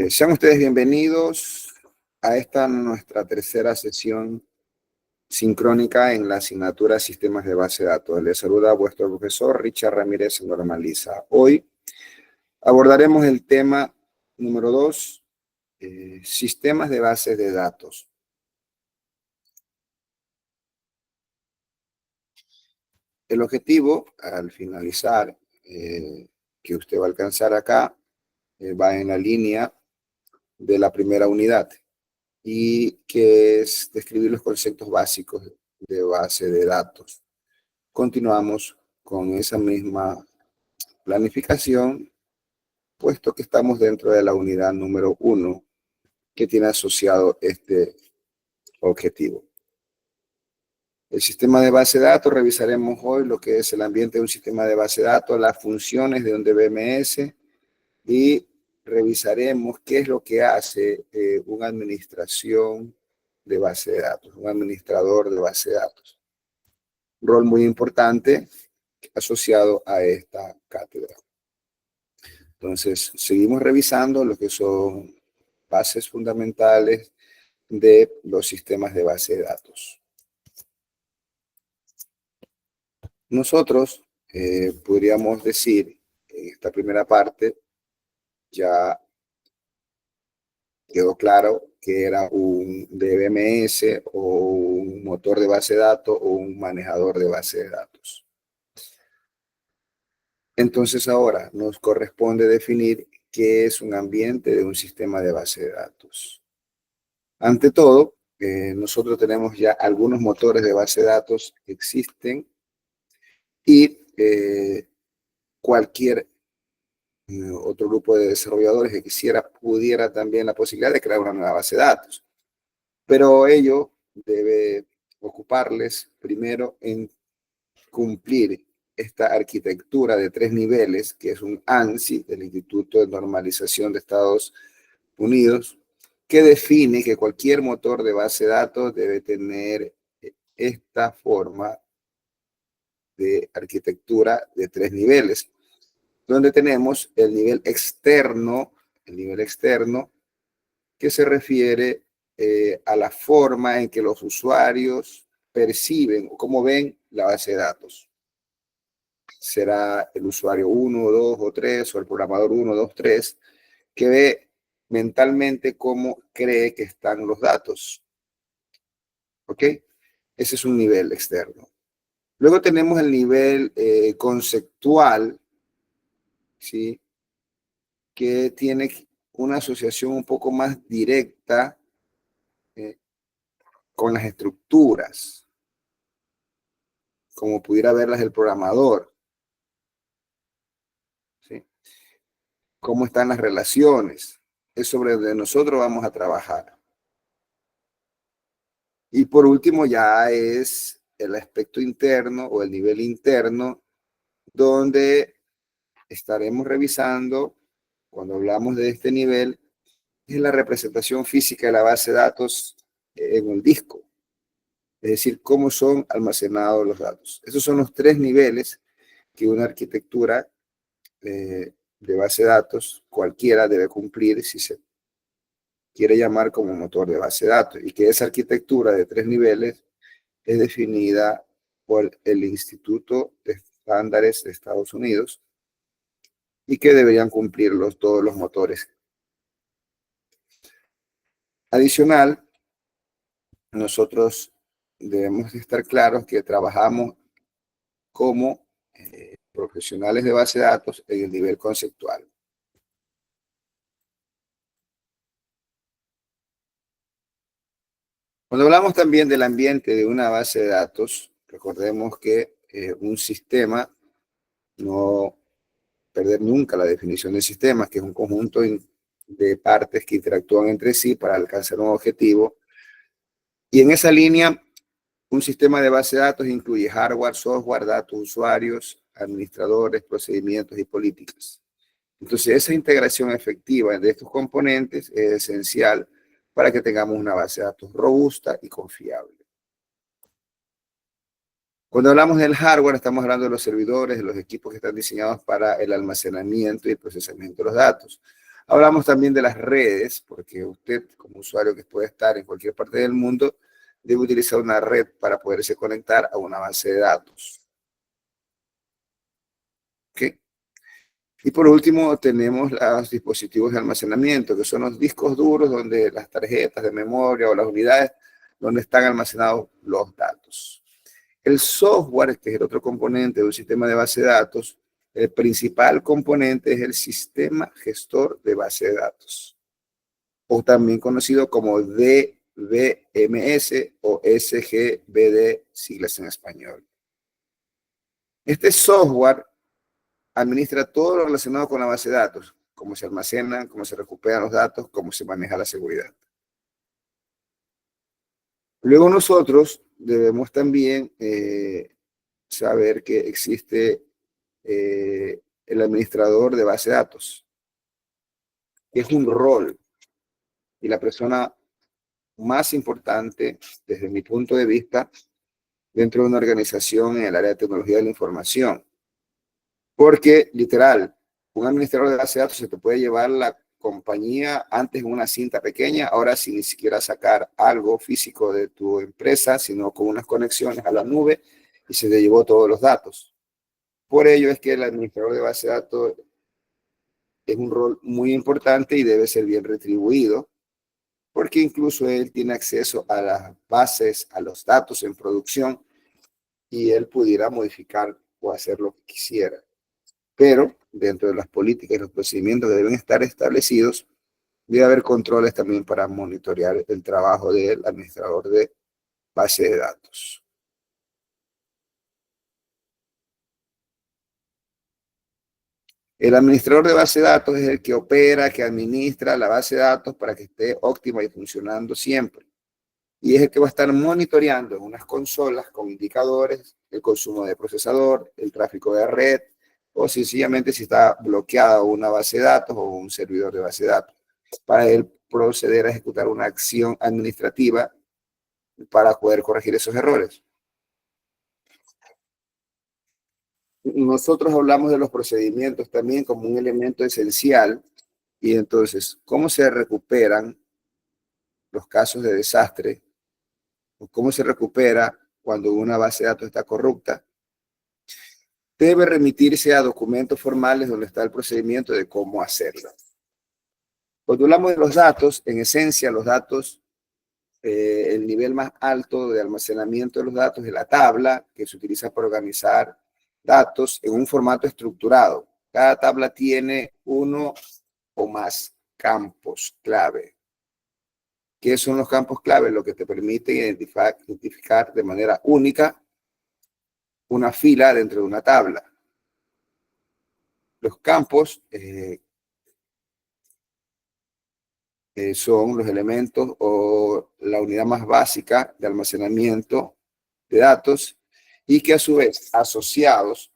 Sean ustedes bienvenidos a esta nuestra tercera sesión sincrónica en la asignatura Sistemas de Base de Datos. Les saluda vuestro profesor Richard Ramírez Normaliza. Hoy abordaremos el tema número 2, Sistemas de Bases de Datos. El objetivo, al finalizar, que usted va a alcanzar acá, va en la línea de la primera unidad, y que es describir los conceptos básicos de base de datos. Continuamos con esa misma planificación, puesto que estamos dentro de la unidad número 1, que tiene asociado este objetivo. El sistema de base de datos, revisaremos hoy lo que es el ambiente de un sistema de base de datos, las funciones de un DBMS, y revisaremos qué es lo que hace una administración de base de datos, un administrador de base de datos. Un rol muy importante asociado a esta cátedra. Entonces, seguimos revisando lo que son bases fundamentales de los sistemas de base de datos. Nosotros podríamos decir, en esta primera parte, ya quedó claro que era un DBMS o un motor de base de datos o un manejador de base de datos. Entonces ahora nos corresponde definir qué es un ambiente de un sistema de base de datos. Ante todo, nosotros tenemos ya algunos motores de base de datos que existen y cualquier otro grupo de desarrolladores que pudiera también la posibilidad de crear una nueva base de datos. Pero ello debe ocuparles primero en cumplir esta arquitectura de 3 niveles, que es un ANSI del Instituto de Normalización de Estados Unidos, que define que cualquier motor de base de datos debe tener esta forma de arquitectura de 3 niveles, donde tenemos el nivel externo que se refiere a la forma en que los usuarios perciben o cómo ven la base de datos. Será el usuario 1, 2 o 3 o el programador 1, 2, 3, que ve mentalmente cómo cree que están los datos. ¿Ok? Ese es un nivel externo. Luego tenemos el nivel conceptual, ¿sí? Que tiene una asociación un poco más directa con las estructuras, como pudiera verlas el programador. ¿Sí? Cómo están las relaciones. Es sobre donde nosotros vamos a trabajar. Y por último ya es el aspecto interno o el nivel interno, donde estaremos revisando, cuando hablamos de este nivel, es la representación física de la base de datos en un disco. Es decir, cómo son almacenados los datos. Esos son los 3 niveles que una arquitectura de base de datos cualquiera debe cumplir si se quiere llamar como motor de base de datos, y que esa arquitectura de 3 niveles es definida por el Instituto de Estándares de Estados Unidos y que deberían cumplirlos todos los motores. Adicional, nosotros debemos estar claros que trabajamos como profesionales de base de datos en el nivel conceptual. Cuando hablamos también del ambiente de una base de datos, recordemos que un sistema, no perder nunca la definición de sistema, que es un conjunto de partes que interactúan entre sí para alcanzar un objetivo. Y en esa línea, un sistema de base de datos incluye hardware, software, datos, usuarios, administradores, procedimientos y políticas. Entonces, esa integración efectiva de estos componentes es esencial para que tengamos una base de datos robusta y confiable. Cuando hablamos del hardware, estamos hablando de los servidores, de los equipos que están diseñados para el almacenamiento y el procesamiento de los datos. Hablamos también de las redes, porque usted como usuario que puede estar en cualquier parte del mundo, debe utilizar una red para poderse conectar a una base de datos. ¿Ok? Y por último tenemos los dispositivos de almacenamiento, que son los discos duros donde las tarjetas de memoria o las unidades donde están almacenados los datos. El software, que es el otro componente de un sistema de base de datos, el principal componente es el sistema gestor de base de datos, o también conocido como DBMS o SGBD, siglas en español. Este software administra todo lo relacionado con la base de datos, cómo se almacenan, cómo se recuperan los datos, cómo se maneja la seguridad. Luego nosotros debemos también saber que existe el administrador de base de datos, que es un rol y la persona más importante desde mi punto de vista dentro de una organización en el área de tecnología de la información. Porque, literal, un administrador de base de datos se te puede llevar la compañía antes en una cinta pequeña, ahora sin ni siquiera sacar algo físico de tu empresa, sino con unas conexiones a la nube y se te llevó todos los datos. Por ello es que el administrador de base de datos es un rol muy importante y debe ser bien retribuido, porque incluso él tiene acceso a las bases, a los datos en producción, y él pudiera modificar o hacer lo que quisiera. Pero dentro de las políticas y los procedimientos que deben estar establecidos, debe haber controles también para monitorear el trabajo del administrador de base de datos. El administrador de base de datos es el que opera, que administra la base de datos para que esté óptima y funcionando siempre. Y es el que va a estar monitoreando en unas consolas con indicadores el consumo de procesador, el tráfico de red, o sencillamente si está bloqueada una base de datos o un servidor de base de datos, para él proceder a ejecutar una acción administrativa para poder corregir esos errores. Nosotros hablamos de los procedimientos también como un elemento esencial, y entonces, ¿cómo se recuperan los casos de desastre? ¿O cómo se recupera cuando una base de datos está corrupta? Debe remitirse a documentos formales donde está el procedimiento de cómo hacerlo. Cuando hablamos de los datos, en esencia, los datos, el nivel más alto de almacenamiento de los datos es la tabla, que se utiliza para organizar datos en un formato estructurado. Cada tabla tiene uno o más campos clave. ¿Qué son los campos clave? Lo que te permite identificar de manera única una fila dentro de una tabla. Los campos son los elementos o la unidad más básica de almacenamiento de datos, y que a su vez asociados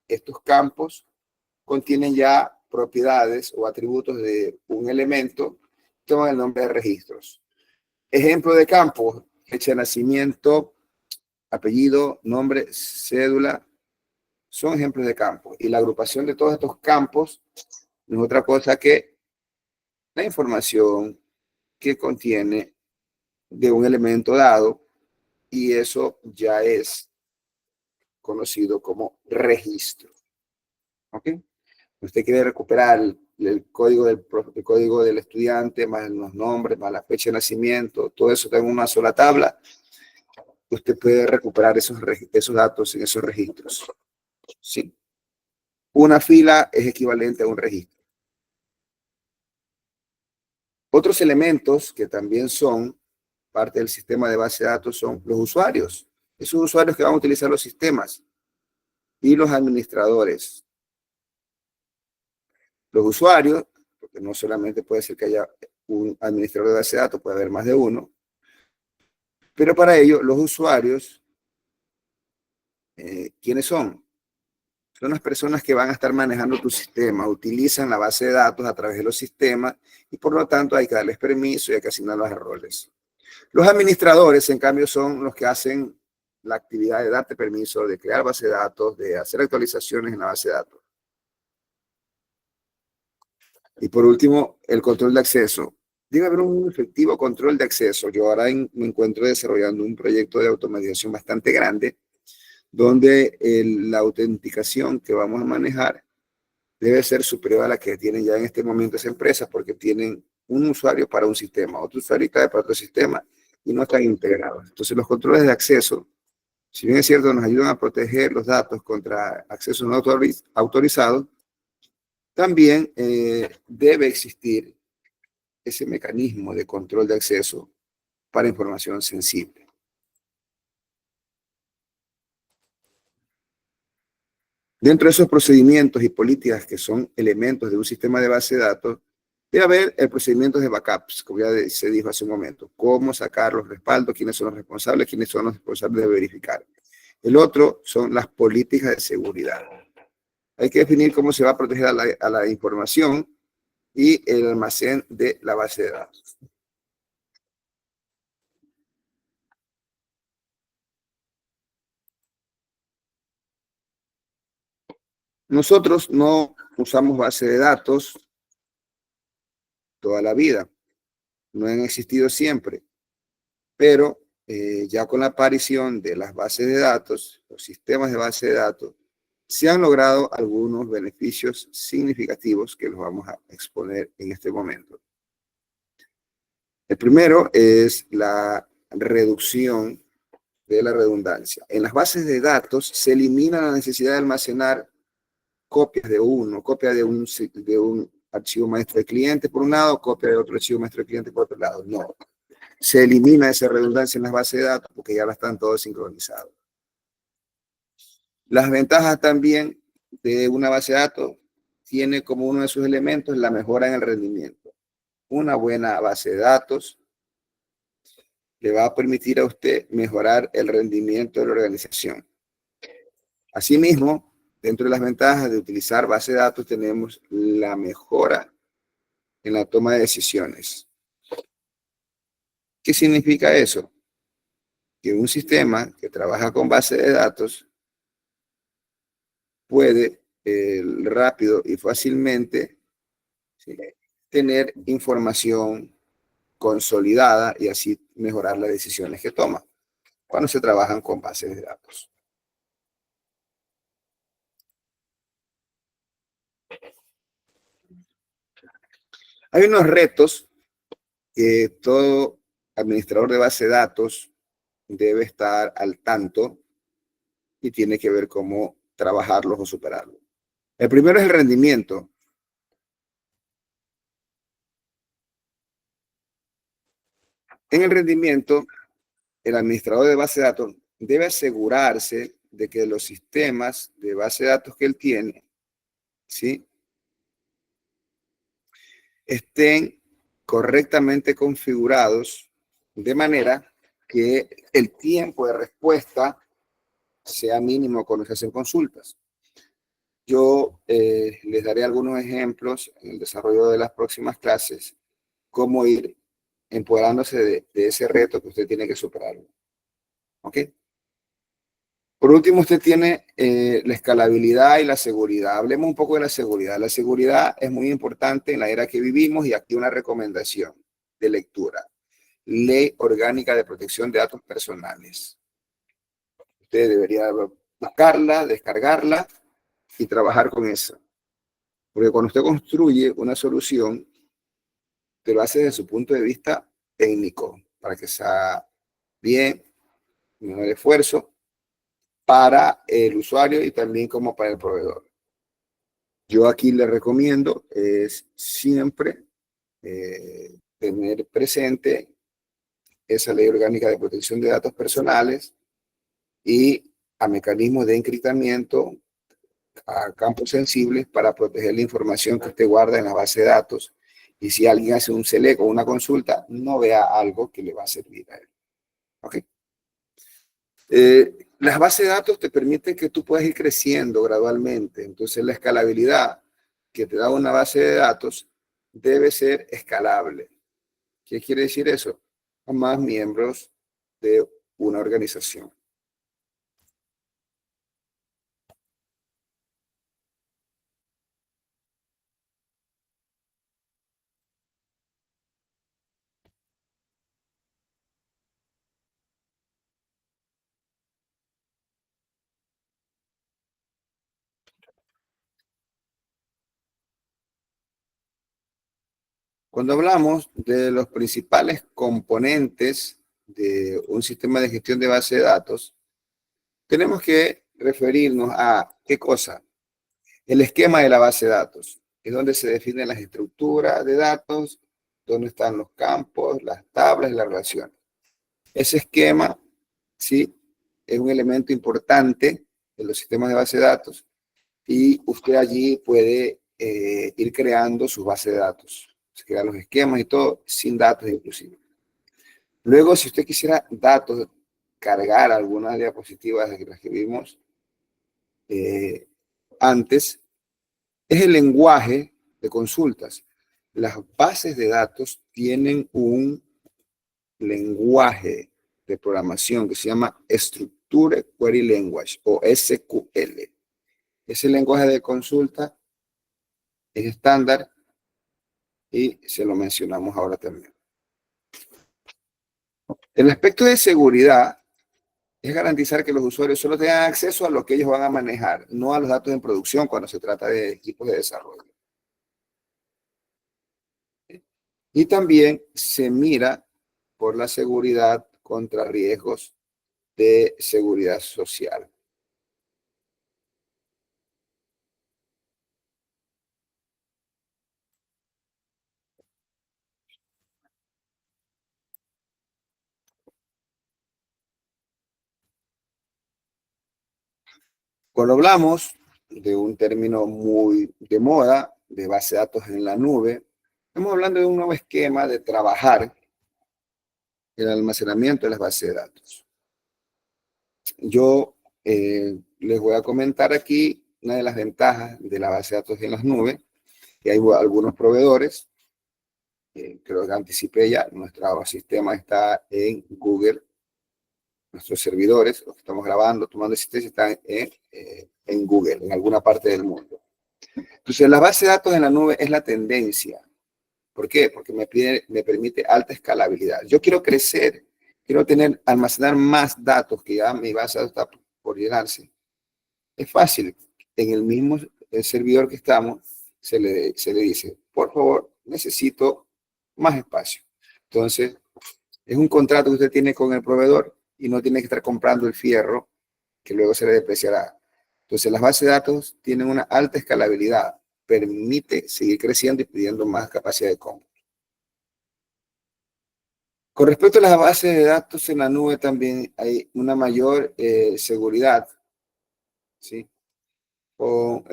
estos campos contienen ya propiedades o atributos de un elemento, toman el nombre de registros. Ejemplo de campos: fecha de nacimiento, apellido, nombre, cédula, son ejemplos de campos. Y la agrupación de todos estos campos no es otra cosa que la información que contiene de un elemento dado, y eso ya es conocido como registro. ¿Ok? Usted quiere recuperar el código el código del estudiante, más los nombres, más la fecha de nacimiento, todo eso está en una sola tabla. Usted puede recuperar esos datos en esos registros. ¿Sí? Una fila es equivalente a un registro. Otros elementos que también son parte del sistema de base de datos son los usuarios. Esos usuarios que van a utilizar los sistemas, y los administradores. Los usuarios, porque no solamente puede ser que haya un administrador de base de datos, puede haber más de uno, pero para ello los usuarios, ¿quiénes son? Son las personas que van a estar manejando tu sistema, utilizan la base de datos a través de los sistemas, y por lo tanto hay que darles permiso y hay que asignarlos a roles. Los administradores, en cambio, son los que hacen la actividad de darte permiso, de crear base de datos, de hacer actualizaciones en la base de datos. Y por último, el control de acceso. Debe haber un efectivo control de acceso. Yo ahora me encuentro desarrollando un proyecto de automatización bastante grande, donde la autenticación que vamos a manejar debe ser superior a la que tienen ya en este momento esas empresas, porque tienen un usuario para un sistema, otro usuario para otro sistema, y no están integrados. Entonces, los controles de acceso, si bien es cierto, nos ayudan a proteger los datos contra accesos no autorizados, también debe existir ese mecanismo de control de acceso para información sensible. Dentro de esos procedimientos y políticas que son elementos de un sistema de base de datos, debe haber el procedimiento de backups, como ya se dijo hace un momento, cómo sacar los respaldos, quiénes son los responsables de verificar. El otro son las políticas de seguridad. Hay que definir cómo se va a proteger a la información y el almacén de la base de datos. Nosotros no usamos base de datos toda la vida, no han existido siempre, pero ya con la aparición de las bases de datos, los sistemas de base de datos, se han logrado algunos beneficios significativos que los vamos a exponer en este momento. El primero es la reducción de la redundancia. En las bases de datos se elimina la necesidad de almacenar copias copia de un archivo maestro de cliente por un lado, copia de otro archivo maestro de cliente por otro lado. No. Se elimina esa redundancia en las bases de datos porque ya están todos sincronizados. Las ventajas también de una base de datos tiene como uno de sus elementos la mejora en el rendimiento. Una buena base de datos le va a permitir a usted mejorar el rendimiento de la organización. Asimismo, dentro de las ventajas de utilizar base de datos tenemos la mejora en la toma de decisiones. ¿Qué significa eso? Que un sistema que trabaja con base de datos puede rápido y fácilmente, ¿sí?, tener información consolidada y así mejorar las decisiones que toma cuando se trabajan con bases de datos. Hay unos retos que todo administrador de base de datos debe estar al tanto y tiene que ver cómo trabajarlos o superarlos. El primero es el rendimiento. En el rendimiento, el administrador de base de datos debe asegurarse de que los sistemas de base de datos que él tiene, ¿sí?, estén correctamente configurados de manera que el tiempo de respuesta sea mínimo cuando se hacen consultas. Yo les daré algunos ejemplos en el desarrollo de las próximas clases, cómo ir empoderándose de ese reto que usted tiene que superar. ¿Ok? Por último, usted tiene la escalabilidad y la seguridad. Hablemos un poco de la seguridad. La seguridad es muy importante en la era que vivimos y aquí una recomendación de lectura. Ley Orgánica de Protección de Datos Personales. Usted debería buscarla, descargarla y trabajar con eso. Porque cuando usted construye una solución, te lo hace desde su punto de vista técnico, para que sea bien, menor esfuerzo para el usuario y también como para el proveedor. Yo aquí le recomiendo es siempre tener presente esa ley orgánica de protección de datos personales y a mecanismos de encriptamiento a campos sensibles para proteger la información que usted guarda en la base de datos. Y si alguien hace un select o una consulta, no vea algo que le va a servir a él. ¿Ok? Las bases de datos te permiten que tú puedas ir creciendo gradualmente. Entonces, la escalabilidad que te da una base de datos debe ser escalable. ¿Qué quiere decir eso? A más miembros de una organización. Cuando hablamos de los principales componentes de un sistema de gestión de base de datos, tenemos que referirnos a ¿qué cosa? El esquema de la base de datos, es donde se definen las estructuras de datos, dónde están los campos, las tablas y las relaciones. Ese esquema, sí, es un elemento importante en los sistemas de base de datos y usted allí puede ir creando sus bases de datos. Se crean los esquemas y todo sin datos inclusive. Luego, si usted quisiera datos, cargar algunas diapositivas de las que vimos antes, es el lenguaje de consultas. Las bases de datos tienen un lenguaje de programación que se llama Structured Query Language o SQL. Ese lenguaje de consulta es estándar y se lo mencionamos ahora también. El aspecto de seguridad es garantizar que los usuarios solo tengan acceso a lo que ellos van a manejar, no a los datos en producción cuando se trata de equipos de desarrollo. Y también se mira por la seguridad contra riesgos de seguridad social. Cuando hablamos de un término muy de moda, de base de datos en la nube, estamos hablando de un nuevo esquema de trabajar el almacenamiento de las bases de datos. Yo les voy a comentar aquí una de las ventajas de la base de datos en las nubes, que hay algunos proveedores, creo que anticipé ya, nuestro sistema está en Google, nuestros servidores, los que estamos grabando, tomando asistencia, están en Google, en alguna parte del mundo. Entonces, la base de datos en la nube es la tendencia. ¿Por qué? Porque me permite alta escalabilidad. Yo quiero crecer, quiero almacenar más datos, que ya mi base de datos está por llenarse. Es fácil. En el mismo servidor que estamos, se le dice, por favor, necesito más espacio. Entonces, es un contrato que usted tiene con el proveedor y no tiene que estar comprando el fierro que luego se le depreciará. Entonces, las bases de datos tienen una alta escalabilidad, permite seguir creciendo y pidiendo más capacidad de cómputo. Con respecto a las bases de datos en la nube también hay una mayor seguridad, ¿sí? Con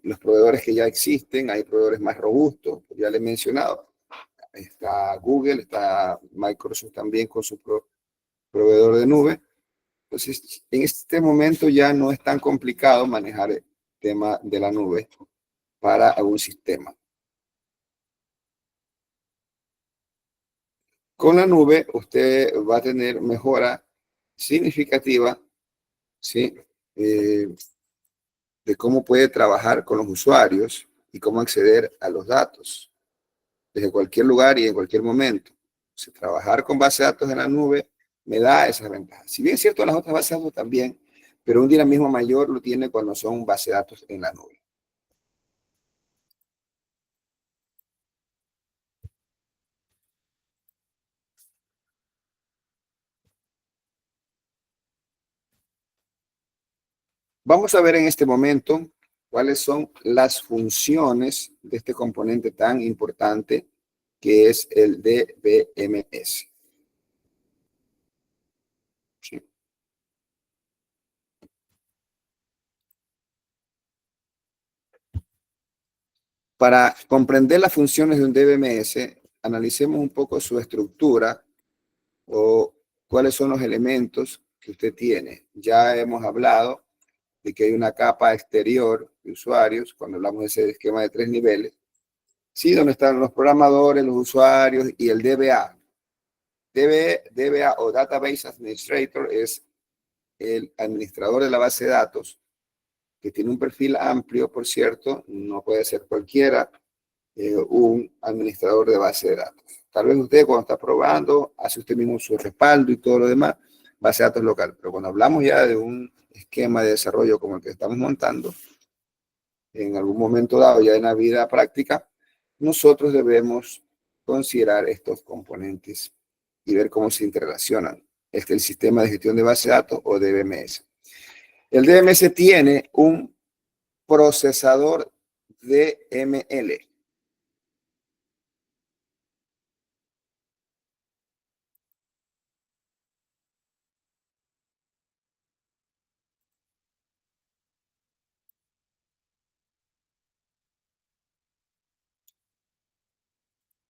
los proveedores que ya existen, hay proveedores más robustos, ya les he mencionado. Está Google, está Microsoft también con su proveedor de nube. Entonces, en este momento ya no es tan complicado manejar el tema de la nube para algún sistema. Con la nube, usted va a tener mejora significativa, ¿sí? De cómo puede trabajar con los usuarios y cómo acceder a los datos desde cualquier lugar y en cualquier momento. Entonces, trabajar con base de datos en la nube me da esas ventajas. Si bien es cierto, las otras bases de datos también, pero un dinamismo mayor lo tiene cuando son bases de datos en la nube. Vamos a ver en este momento cuáles son las funciones de este componente tan importante que es el DBMS. ¿Sí? Para comprender las funciones de un DBMS, analicemos un poco su estructura o cuáles son los elementos que usted tiene. Ya hemos hablado de que hay una capa exterior de usuarios, cuando hablamos de ese esquema de 3 niveles, sí, donde están los programadores, los usuarios y el DBA. DBA o Database Administrator es el administrador de la base de datos, que tiene un perfil amplio, por cierto, no puede ser cualquiera, un administrador de base de datos. Tal vez usted cuando está probando, hace usted mismo su respaldo y todo lo demás, base de datos local. Pero cuando hablamos ya de un esquema de desarrollo como el que estamos montando, en algún momento dado ya en la vida práctica, nosotros debemos considerar estos componentes y ver cómo se interrelacionan. Este es el sistema de gestión de base de datos o DBMS. El DBMS tiene un procesador DML.